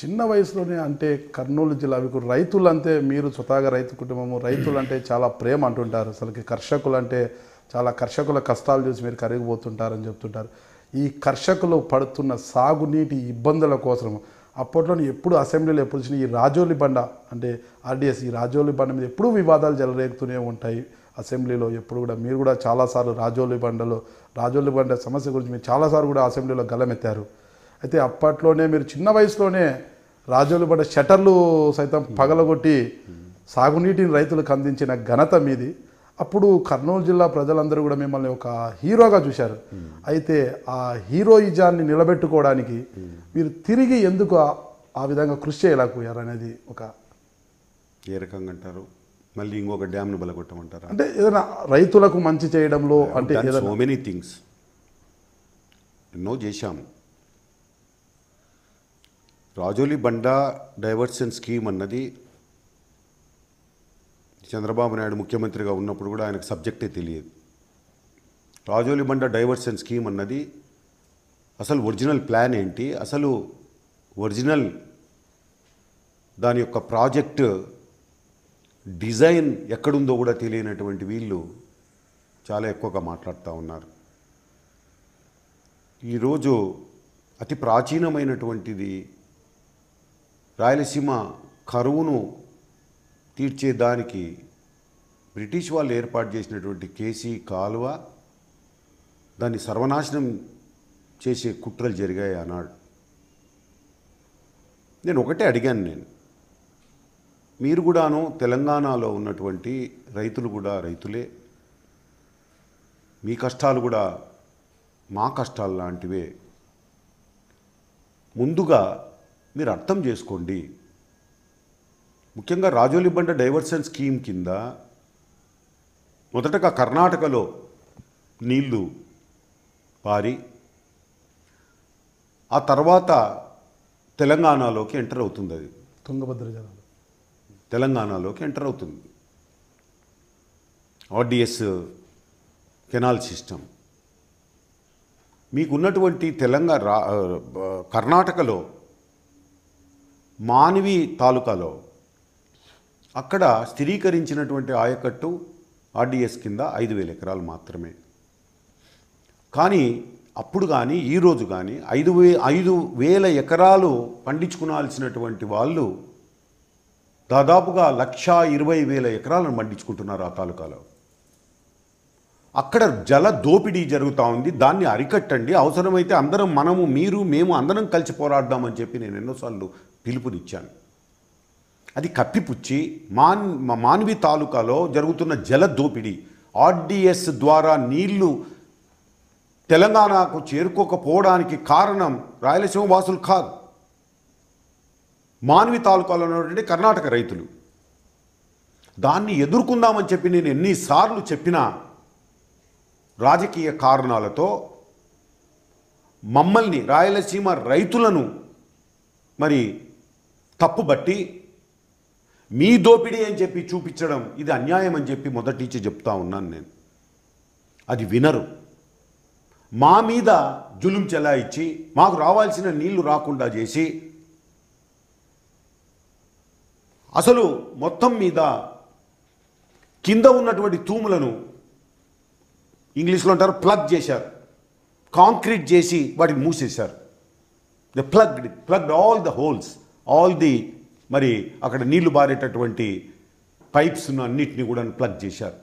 చిన్న వయసులోనే అంటే కర్నూలు జిల్లా మీకు రైతులు అంటే మీరు స్వతహాగా రైతు కుటుంబము రైతులు అంటే చాలా ప్రేమ అంటుంటారు. అసలుకి కర్షకులు అంటే చాలా కర్షకుల కష్టాలు చూసి మీరు కరిగిపోతుంటారని చెప్తుంటారు. ఈ కర్షకులు పడుతున్న సాగునీటి ఇబ్బందుల కోసం అప్పట్లోనే ఎప్పుడు అసెంబ్లీలో ఎప్పుడు వచ్చిన ఈ రాజోలి బండ అంటే ఆర్డీఎస్ ఈ రాజోలి బండ మీద ఎప్పుడూ వివాదాలు చెలరేగుతూనే ఉంటాయి అసెంబ్లీలో. ఎప్పుడు కూడా మీరు కూడా చాలాసార్లు రాజోలి బండ సమస్య గురించి మీరు చాలాసార్లు కూడా అసెంబ్లీలో గలమెత్తారు. అయితే అప్పట్లోనే మీరు చిన్న వయసులోనే రాజోలి బండ షటర్లు సైతం పగలగొట్టి సాగునీటిని రైతులకు అందించిన ఘనత మీది. అప్పుడు కర్నూలు జిల్లా ప్రజలందరూ కూడా మిమ్మల్ని ఒక హీరోగా చూశారు. అయితే ఆ హీరోయిజాన్ని నిలబెట్టుకోవడానికి మీరు తిరిగి ఎందుకు ఆ విధంగా కృషి చేయలేకపోయారు అనేది ఒక ఏ రకంగా అంటారు? మళ్ళీ ఇంకొక డ్యామ్ను బలగొట్టమంటారా? అంటే ఏదైనా రైతులకు మంచి చేయడంలో అంటే సో మెనీ థింగ్స్ ఎన్నో చేశాము. రాజోలి బండ డైవర్షన్ స్కీమ్ అన్నది చంద్రబాబు నాయుడు ముఖ్యమంత్రిగా ఉన్నప్పుడు కూడా ఆయనకు సబ్జెక్టే తెలియదు. రాజోలి బండ డైవర్షన్ స్కీమ్ అన్నది అసలు ఒరిజినల్ ప్లాన్ ఏంటి, అసలు ఒరిజినల్ దాని యొక్క ప్రాజెక్ట్ డిజైన్ ఎక్కడుందో కూడా తెలియనటువంటి వీళ్ళు చాలా ఎక్కువగా మాట్లాడుతూ ఉన్నారు. ఈరోజు అతి ప్రాచీనమైనటువంటిది రాయలసీమ కరువును తీర్చేదానికి బ్రిటిష్ వాళ్ళు ఏర్పాటు చేసినటువంటి కేసీ కాలువ దాన్ని సర్వనాశనం చేసే కుట్రలు జరిగాయి అన్నాడు. నేను ఒకటే అడిగాను, మీరు కూడాను తెలంగాణలో ఉన్నటువంటి రైతులు కూడా రైతులే, మీ కష్టాలు కూడా మా కష్టాలు లాంటివే. ముందుగా మీరు అర్థం చేసుకోండి. ముఖ్యంగా రాజోలి బండ డైవర్షన్ స్కీమ్ కింద మొదటగా కర్ణాటకలో నీళ్లు పారి ఆ తర్వాత తెలంగాణలోకి ఎంటర్ అవుతుంది. అది తుంగభద్ర జలాలు తెలంగాణలోకి ఎంటర్ అవుతుంది. ఆర్డిఎస్ కెనాల్ సిస్టమ్ మీకున్నటువంటి కర్ణాటకలో మాన్వి తాలూకాలో అక్కడ స్థిరీకరించినటువంటి ఆయకట్టు ఆర్డిఎస్ కింద 5,000 ఎకరాలు మాత్రమే. కానీ అప్పుడు కానీ ఈరోజు కానీ 5,000 ఎకరాలు పండించుకునాల్సినటువంటి వాళ్ళు దాదాపుగా 1,20,000 ఎకరాలను పండించుకుంటున్నారు ఆ తాలూకాలో. అక్కడ జల దోపిడీ జరుగుతూ ఉంది. దాన్ని అరికట్టండి, అవసరమైతే అందరం మేము అందరం కలిసి పోరాడదామని చెప్పి నేను ఎన్నోసార్లు పిలుపునిచ్చాను. అది కప్పిపుచ్చి మాన్వి తాలూకాలో జరుగుతున్న జల దోపిడీ, ఆర్డిఎస్ ద్వారా నీళ్లు తెలంగాణకు చేరుకోకపోవడానికి కారణం రాయలసీమ వాసులు కాదు, మాన్వి తాలూకాలో ఉన్నటువంటి కర్ణాటక రైతులు. దాన్ని ఎదుర్కొందామని చెప్పి నేను ఎన్నిసార్లు చెప్పినా రాజకీయ కారణాలతో మమ్మల్ని రాయలసీమ రైతులను మరి తప్పుబట్టి మీ దోపిడీ అని చెప్పి చూపించడం ఇది అన్యాయం అని చెప్పి మొదటి నుంచి చెప్తా ఉన్నాను నేను. అది వినరు. మా మీద జులుం చెలాయిచ్చి మాకు రావాల్సిన నీళ్లు రాకుండా చేసి అసలు మొత్తం మీద కింద ఉన్నటువంటి తూములను ఇంగ్లీష్లో అంటారు ప్లగ్ చేశారు, కాంక్రీట్ చేసి వాటిని మూసేశారు. They plugged all the holes, all the మరి అక్కడ నీళ్లు బారేటటువంటి పైప్స్ అన్నిటిని కూడా ప్లగ్ చేశారు.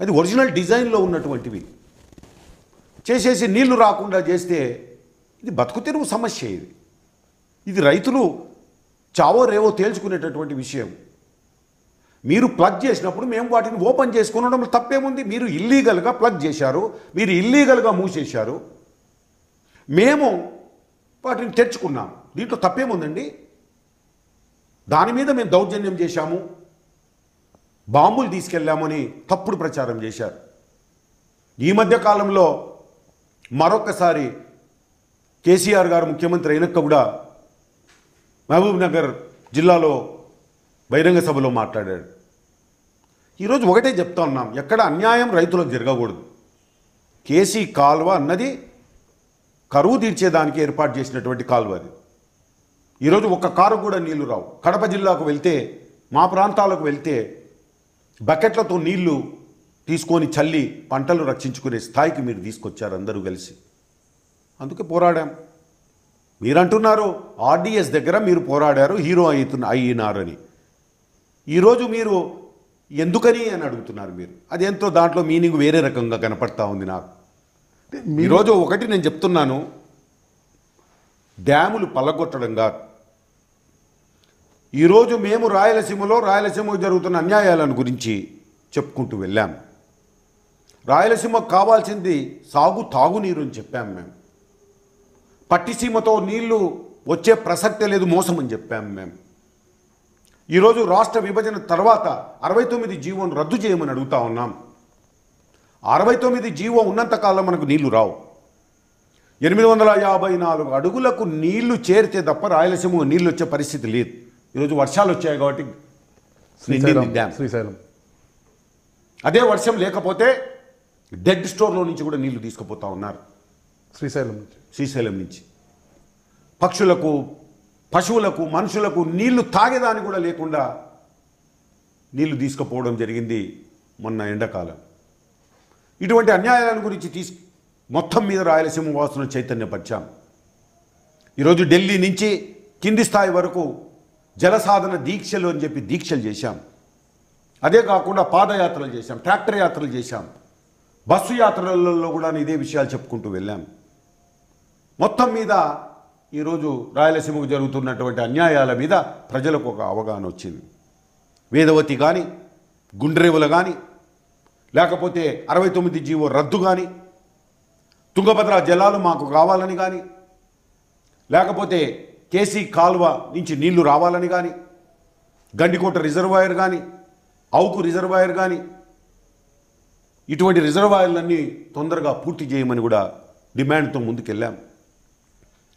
అది ఒరిజినల్ డిజైన్లో ఉన్నటువంటివి చేసేసి నీళ్లు రాకుండా చేస్తే ఇది బతుకు తెరువు సమస్య. ఇది రైతులు చావో రేవో తేల్చుకునేటటువంటి విషయం. మీరు ప్లగ్ చేసినప్పుడు మేము వాటిని ఓపెన్ చేసుకునడం తప్పేముంది? మీరు ఇల్లీగల్గా ప్లగ్ చేశారు, మీరు ఇల్లీగల్గా మూసేశారు, మేము వాటిని తెచ్చుకున్నాం. దీంట్లో తప్పేముందండి? దాని మీద మేము దౌర్జన్యం చేశాము, బాంబులు తీసుకెళ్ళామని తప్పుడు ప్రచారం చేశారు. ఈ మధ్య కాలంలో మరొక్కసారి కేసీఆర్ గారు ముఖ్యమంత్రి అయినాక కూడా మహబూబ్ నగర్ జిల్లాలో బహిరంగ సభలో మాట్లాడాడు. ఈరోజు ఒకటే చెప్తా ఉన్నాం, ఎక్కడ అన్యాయం రైతులకు జరగకూడదు. కేసీ కాలువ అన్నది కరువు తీర్చేదానికి ఏర్పాటు చేసినటువంటి కాలువ. అది ఈరోజు ఒక్క కారు కూడా నీళ్లు రావు. కడప జిల్లాకు వెళ్తే, మా ప్రాంతాలకు వెళ్తే బకెట్లతో నీళ్లు తీసుకొని చల్లి పంటలు రక్షించుకునే స్థాయికి మీరు తీసుకొచ్చారు అందరూ కలిసి. అందుకే పోరాడాం. మీరంటున్నారు ఆర్డీఎస్ దగ్గర మీరు పోరాడారు, హీరో అయినారని. ఈరోజు మీరు ఎందుకని అని అడుగుతున్నారు మీరు. అదేంతో దాంట్లో మీనింగ్ వేరే రకంగా కనపడతా ఉంది నాకు. ఈరోజు ఒకటి నేను చెప్తున్నాను, డ్యాములు పల్లగొట్టడం కాదు. ఈరోజు మేము రాయలసీమకు జరుగుతున్న అన్యాయాలను గురించి చెప్పుకుంటూ వెళ్ళాం. రాయలసీమకు కావాల్సింది తాగునీరు అని చెప్పాం మేము. పట్టిసీమతో నీళ్లు వచ్చే ప్రసక్తే లేదు, మోసం అని చెప్పాం మేము. ఈరోజు రాష్ట్ర విభజన తర్వాత 69 జీవోను రద్దు చేయమని అడుగుతా ఉన్నాం. 69 జీవో ఉన్నంతకాలం మనకు నీళ్లు రావు. 854 అడుగులకు నీళ్లు చేరితే తప్ప రాయలసీమకు నీళ్లు వచ్చే పరిస్థితి లేదు. ఈరోజు వర్షాలు వచ్చాయి కాబట్టి శ్రీశైలం అదే వర్షం లేకపోతే డెడ్ స్టోర్లో నుంచి కూడా నీళ్లు తీసుకుపోతా ఉన్నారు. శ్రీశైలం నుంచి పక్షులకు, పశువులకు, మనుషులకు నీళ్లు తాగేదానికి కూడా లేకుండా నీళ్లు తీసుకుపోవడం జరిగింది మొన్న ఎండాకాలం. ఇటువంటి అన్యాయాల గురించి మొత్తం మీద రాయలసీమ వాసులను చైతన్యపరిచాం. ఈరోజు ఢిల్లీ నుంచి కింది స్థాయి వరకు జలసాధన దీక్షలు అని చెప్పి దీక్షలు చేశాం. అదే కాకుండా పాదయాత్రలు చేశాం, ట్రాక్టర్ యాత్రలు చేశాం, బస్సు యాత్రలలో కూడా ఇదే విషయాలు చెప్పుకుంటూ వెళ్ళాం. మొత్తం మీద ఈరోజు రాయలసీమకు జరుగుతున్నటువంటి అన్యాయాల మీద ప్రజలకు ఒక అవగాహన వచ్చింది. వేదవతి కానీ, గుండ్రేవుల కానీ, లేకపోతే 69 జీవో రద్దు కానీ, తుంగభద్ర జలాలు మాకు కావాలని కానీ, లేకపోతే కేసీ కాలువ నుంచి నీళ్లు రావాలని కానీ, గండికోట రిజర్వాయర్ కానీ, అవుకు రిజర్వాయర్ కానీ, ఇటువంటి రిజర్వాయర్లన్నీ తొందరగా పూర్తి చేయమని కూడా డిమాండ్తో ముందుకెళ్ళాం.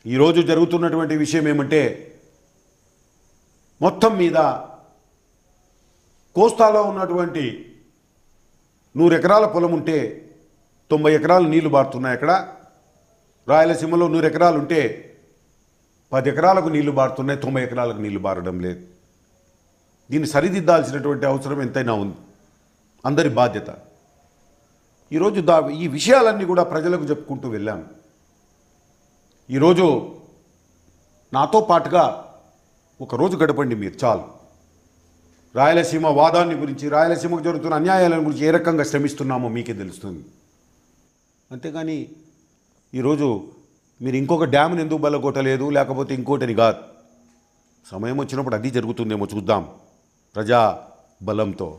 ఈరోజు జరుగుతున్నటువంటి విషయం ఏమంటే, మొత్తం మీద కోస్తాలో ఉన్నటువంటి 100 ఎకరాల పొలం ఉంటే 90 ఎకరాలు నీళ్లు బారుతున్నాయి. అక్కడ రాయలసీమలో 100 ఎకరాలు ఉంటే 10 ఎకరాలకు నీళ్లు బారుతున్నాయి, 90 ఎకరాలకు నీళ్లు బారడం లేదు. దీన్ని సరిదిద్దాల్సినటువంటి అవసరం ఎంతైనా ఉంది, అందరి బాధ్యత. ఈరోజు ఈ విషయాలన్నీ కూడా ప్రజలకు చెప్పుకుంటూ వెళ్ళాం. ఈరోజు నాతో పాటుగా ఒకరోజు గడపండి మీరు చాలు. రాయలసీమ వాదాన్ని గురించి, రాయలసీమకు జరుగుతున్న అన్యాయాలను గురించి ఏ రకంగా శ్రమిస్తున్నామో మీకే తెలుస్తుంది. అంతేగాని ఈరోజు మీరు ఇంకొక డ్యామ్ని ఎందుకు బలగొట్టలేదు, లేకపోతే ఇంకోటిని కాదు. సమయం వచ్చినప్పుడు అది జరుగుతుందేమో చూద్దాం ప్రజా బలంతో.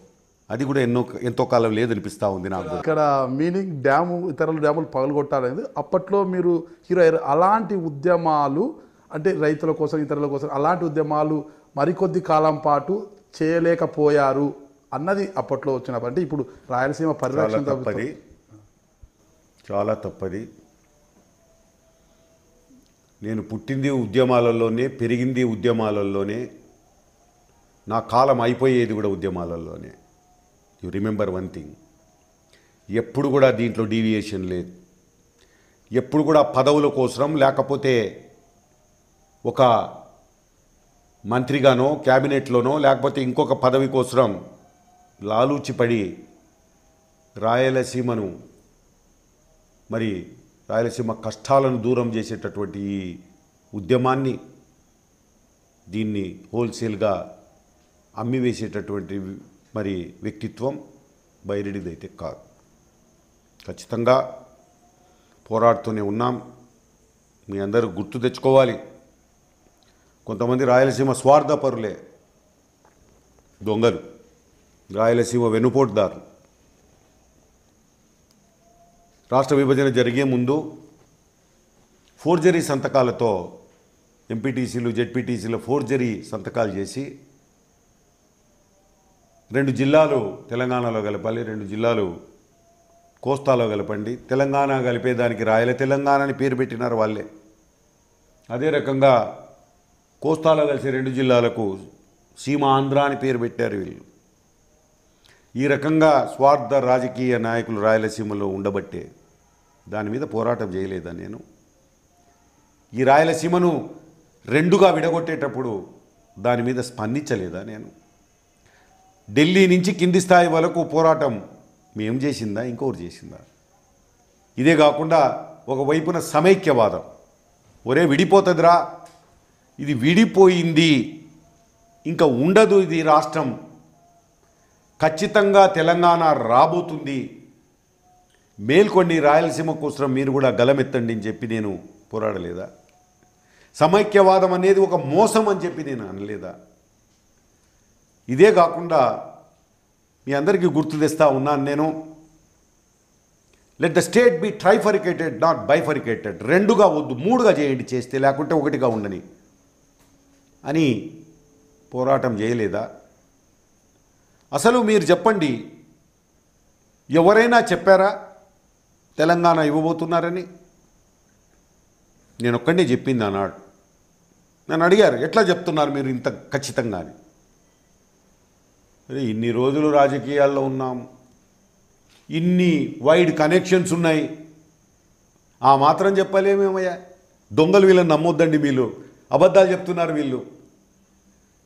అది కూడా ఎంతో కాలం లేదనిపిస్తూ ఉంది నాకు. ఇక్కడ మీనింగ్ ఇతరుల డ్యాములు పగలగొట్టాలనేది అప్పట్లో మీరు హీరో అయ్యారు. అలాంటి ఉద్యమాలు అంటే రైతుల కోసం, ఇతరుల కోసం అలాంటి ఉద్యమాలు మరికొద్ది కాలం పాటు చేయలేకపోయారు అన్నది అప్పట్లో వచ్చినప్పుడు. అంటే ఇప్పుడు రాయలసీమ పరిరక్షణ చాలా తప్పది. నేను పుట్టింది ఉద్యమాలలోనే, పెరిగింది ఉద్యమాలలోనే, నా కాలం అయిపోయేది కూడా ఉద్యమాలలోనే. యు రిమెంబర్ వన్ థింగ్, ఎప్పుడు కూడా దీంట్లో డీవియేషన్ లేదు. ఎప్పుడు కూడా పదవుల కోసం, లేకపోతే ఒక మంత్రిగానో, క్యాబినెట్లోనో, లేకపోతే ఇంకొక పదవి కోసం లాలూచిపడి రాయలసీమను, మరి రాయలసీమ కష్టాలను దూరం చేసేటటువంటి ఈ ఉద్యమాన్ని, దీన్ని హోల్సేల్గా అమ్మివేసేటటువంటి మరి వ్యక్తిత్వం బైరెడ్డిదైతే కాదు. ఖచ్చితంగా పోరాడుతూనే ఉన్నాం. మీ అందరూ గుర్తు తెచ్చుకోవాలి, కొంతమంది రాయలసీమ స్వార్థపరులే, దొంగలు, రాయలసీమ వెనుపోటుదారు. రాష్ట్ర విభజన జరిగే ముందు ఫోర్జరీ సంతకాలతో ఎంపీటీసీలు, జెడ్పీటీసీలు ఫోర్జరీ సంతకాలు చేసి 2 జిల్లాలు తెలంగాణలో కలపాలి, 2 జిల్లాలు కోస్తాలో కలపండి, తెలంగాణ కలిపేదానికి రాయల తెలంగాణ అని పేరు పెట్టినారు వాళ్ళే. అదే రకంగా కోస్తాలో కలిసే 2 జిల్లాలకు సీమ ఆంధ్ర అని పేరు పెట్టారు వీళ్ళు. ఈ రకంగా స్వార్థ రాజకీయ నాయకులు రాయలసీమలో ఉండబట్టే దాని మీద పోరాటం చేయలేదా నేను? ఈ రాయలసీమను రెండుగా విడగొట్టేటప్పుడు దాని మీద స్పందించలేదా నేను? ఢిల్లీ నుంచి కింది స్థాయి వరకు పోరాటం మేం చేసిందా, ఇంకొకరు చేసిందా? ఇదే కాకుండా ఒకవైపున సమైక్యవాదం, ఒరే విడిపోతుందిరా, ఇది విడిపోయింది, ఇంకా ఉండదు ఇది రాష్ట్రం, ఖచ్చితంగా తెలంగాణ రాబోతుంది, మేల్కొండి రాయలసీమ కోసం మీరు కూడా గలమెత్తండి అని చెప్పి నేను పోరాడలేదా? సమైక్యవాదం అనేది ఒక మోసం అని చెప్పి నేను అనలేదా? ఇదే కాకుండా మీ అందరికీ గుర్తు తెస్తా ఉన్నాను నేను, let the state be trifurcated not bifurcated, రెండుగా వద్దు మూడుగా చేయండి చేస్తే, లేకుంటే ఒకటిగా ఉండని అని పోరాటం చేయలేదా? అసలు మీరు చెప్పండి, ఎవరైనా చెప్పారా తెలంగాణ ఇవ్వబోతున్నారని? నేను ఒక్కడే చెప్పింది అన్నాడు. నన్ను అడిగారు ఎట్లా చెప్తున్నారు మీరు ఇంత ఖచ్చితంగా అని. ఇన్ని రోజులు రాజకీయాల్లో ఉన్నాం, ఇన్ని వైడ్ కనెక్షన్స్ ఉన్నాయి, ఆ మాత్రం చెప్పలేమేమయ్యా? దొంగలు వీళ్ళని నమ్మొద్దండి, వీళ్ళు అబద్ధాలు చెప్తున్నారు, వీళ్ళు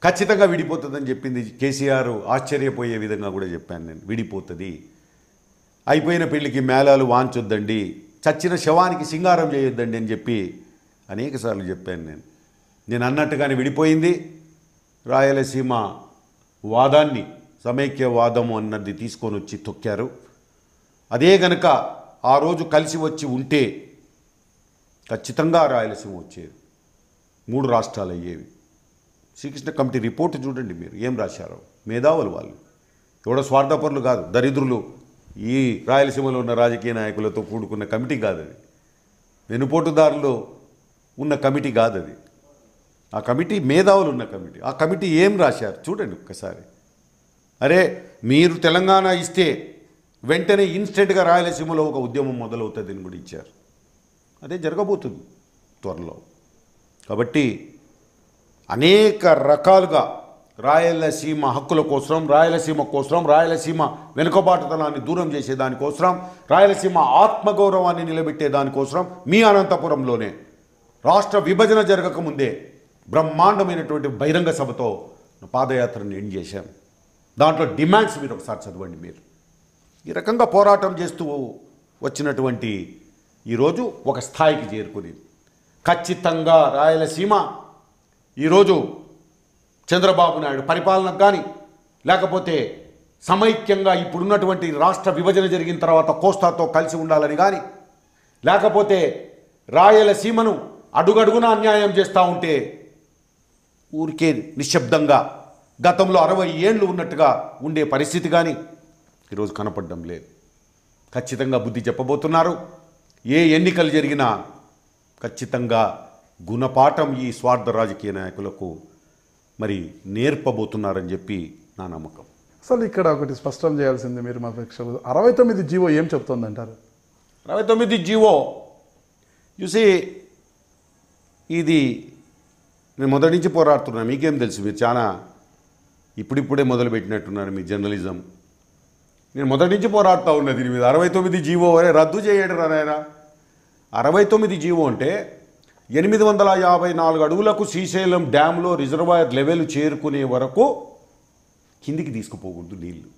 ఖచ్చితంగా విడిపోతుందని చెప్పింది కేసీఆర్. ఆశ్చర్యపోయే విధంగా కూడా చెప్పాను నేను, విడిపోతుంది, అయిపోయిన పెళ్లికి మేళాలు వాంచొద్దండి, చచ్చిన శవానికి సింగారం చేయొద్దండి అని చెప్పి అనేకసార్లు చెప్పాను నేను అన్నట్టుగానే విడిపోయింది. రాయలసీమ వాదాన్ని, సమైక్యవాదము అన్నది తీసుకొని వచ్చి తొక్కారు. అదే గనక ఆ రోజు కలిసి వచ్చి ఉంటే ఖచ్చితంగా రాయలసీమ వచ్చేది, 3 రాష్ట్రాలు అయ్యేవి. శ్రీకృష్ణ కమిటీ రిపోర్ట్ చూడండి మీరు, ఏం రాశారో. మేధావులు వాళ్ళు, ఎవడో స్వార్థపరులు కాదు, దరిద్రులు, ఈ రాయలసీమలో ఉన్న రాజకీయ నాయకులతో కూడుకున్న కమిటీ కాదు అది, వెనుపోటుదారులు ఉన్న కమిటీ కాదు అది. ఆ కమిటీ మేధావులు ఉన్న కమిటీ. ఆ కమిటీ ఏం రాశారు చూడండి ఒక్కసారి. అరే మీరు తెలంగాణ ఇస్తే వెంటనే ఇన్స్టెంట్గా రాయలసీమలో ఒక ఉద్యమం మొదలవుతుందని కూడా ఇచ్చారు. అదే జరగబోతుంది త్వరలో. కాబట్టి అనేక రకాలుగా రాయలసీమ హక్కుల కోసం, రాయలసీమ కోసం, రాయలసీమ వెనుకబాటుతనాన్ని దూరం చేసే దానికోసం, రాయలసీమ ఆత్మగౌరవాన్ని నిలబెట్టే దానికోసం మీ అనంతపురంలోనే రాష్ట్ర విభజన జరగకముందే బ్రహ్మాండమైనటువంటి బహిరంగ సభతో పాదయాత్రను ఎండ్ చేశాం. దాంట్లో డిమాండ్స్ మీరు ఒకసారి చదవండి. మీరు ఈ రకంగా పోరాటం చేస్తూ వచ్చినటువంటి ఈరోజు ఒక స్థాయికి చేరుకుని ఖచ్చితంగా రాయలసీమ ఈరోజు చంద్రబాబు నాయుడు పరిపాలనకు కానీ, లేకపోతే సమైక్యంగా ఇప్పుడున్నటువంటి రాష్ట్ర విభజన జరిగిన తర్వాత కోస్తాతో కలిసి ఉండాలని కానీ, లేకపోతే రాయలసీమను అడుగడుగున అన్యాయం చేస్తూ ఉంటే ఊరికే నిశ్శబ్దంగా గతంలో 60 ఏళ్ళు ఉన్నట్టుగా ఉండే పరిస్థితి కానీ ఈరోజు కనపడడం లేదు. ఖచ్చితంగా బుద్ధి చెప్పబోతున్నారు. ఏ ఎన్నికలు జరిగినా ఖచ్చితంగా గుణపాఠం ఈ స్వార్థ రాజకీయ నాయకులకు మరి నేర్పబోతున్నారని చెప్పి నా నమ్మకం. అసలు ఇక్కడ ఒకటి స్పష్టం చేయాల్సింది, మీరు మా ప్రేక్షకులు 69 జీవో ఏం చెప్తోందంటారు? 69 జీవో చూసి, ఇది నేను మొదటి నుంచి పోరాడుతున్నాను. మీకేం తెలుసు, మీరు చాలా ఇప్పుడిప్పుడే మొదలుపెట్టినట్టున్నారు మీ జర్నలిజం. నేను మొదటి నుంచి పోరాడుతూ ఉన్నది దీని మీద. 69 జీవో రద్దు చేయడం రానాయన. 69 జీవో అంటే 854 అడుగులకు శ్రీశైలం డ్యాంలో రిజర్వాయర్ లెవెల్ చేరుకునే వరకు కిందికి తీసుకుపోకూడదు నీళ్ళు.